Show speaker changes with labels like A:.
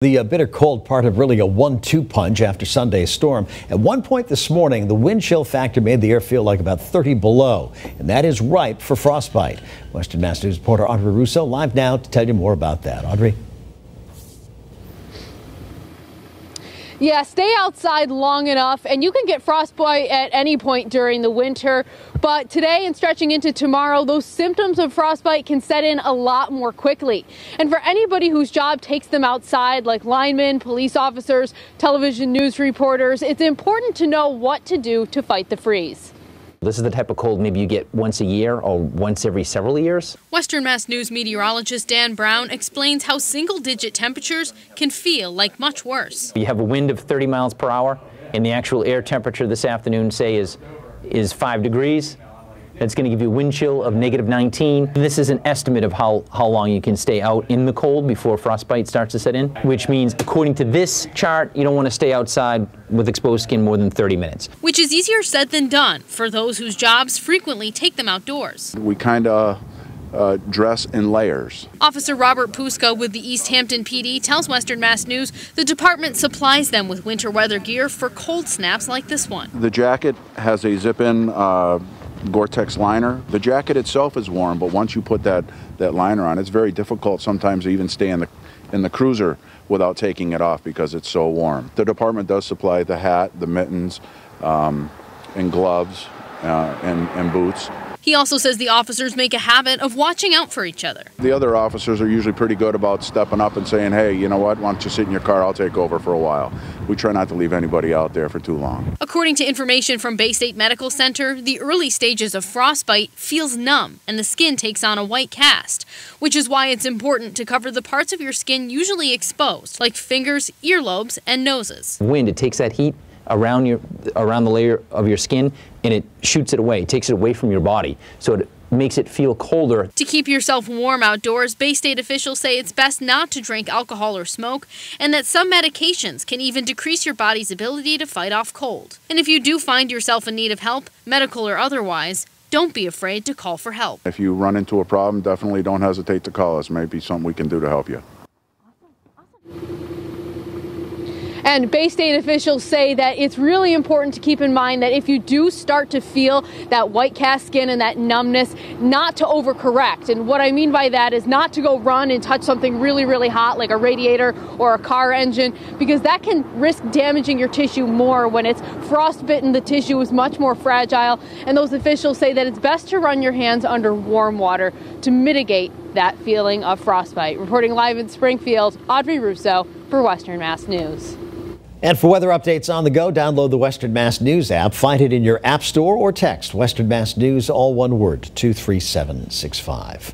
A: The bitter cold part of really a 1-2 punch after Sunday's storm. At one point this morning, the wind chill factor made the air feel like about 30 below, and that is ripe for frostbite. Western Mass News reporter Audrey Russo live now to tell you more about that. Audrey?
B: Yeah, stay outside long enough and you can get frostbite at any point during the winter. But today and stretching into tomorrow, those symptoms of frostbite can set in a lot more quickly. And for anybody whose job takes them outside, like linemen, police officers, television news reporters, it's important to know what to do to fight the freeze.
C: This is the type of cold maybe you get once a year or once every several years.
B: Western Mass News meteorologist Dan Brown explains how single-digit temperatures can feel like much worse.
C: You have a wind of 30 miles per hour, and the actual air temperature this afternoon, say, is 5 degrees. It's going to give you a wind chill of -19. This is an estimate of how long you can stay out in the cold before frostbite starts to set in, which means, according to this chart, you don't want to stay outside with exposed skin more than 30 minutes.
B: Which is easier said than done for those whose jobs frequently take them outdoors.
D: We kind of dress in layers.
B: Officer Robert Puska with the East Hampton PD tells Western Mass News the department supplies them with winter weather gear for cold snaps like this one.
D: The jacket has a zip-in Gore-Tex liner. The jacket itself is warm, but once you put that liner on, it's very difficult sometimes to even stay in the cruiser without taking it off because it's so warm. The department does supply the hat, the mittens, and gloves, and boots.
B: He also says the officers make a habit of watching out for each other.
D: The other officers are usually pretty good about stepping up and saying, hey, you know what, why don't you sit in your car, I'll take over for a while. We try not to leave anybody out there for too long.
B: According to information from Bay State Medical Center, the early stages of frostbite feels numb and the skin takes on a white cast, which is why it's important to cover the parts of your skin usually exposed, like fingers, earlobes, and noses.
C: Wind, it takes that heat around the layer of your skin and it shoots it away, takes it away from your body, so it makes it feel colder.
B: To keep yourself warm outdoors, Bay State officials say it's best not to drink alcohol or smoke, and that some medications can even decrease your body's ability to fight off cold. And if you do find yourself in need of help, medical or otherwise, don't be afraid to call for help.
D: If you run into a problem, definitely don't hesitate to call us. Maybe something we can do to help you.
B: And Bay State officials say that it's really important to keep in mind that if you do start to feel that white cast skin and that numbness, not to overcorrect. And what I mean by that is not to go run and touch something really, really hot like a radiator or a car engine, because that can risk damaging your tissue more. When it's frostbitten, the tissue is much more fragile. And those officials say that it's best to run your hands under warm water to mitigate that feeling of frostbite. Reporting live in Springfield, Audrey Russo for Western Mass News.
A: And for weather updates on the go, download the Western Mass News app. Find it in your app store or text Western Mass News, all one word, 23765.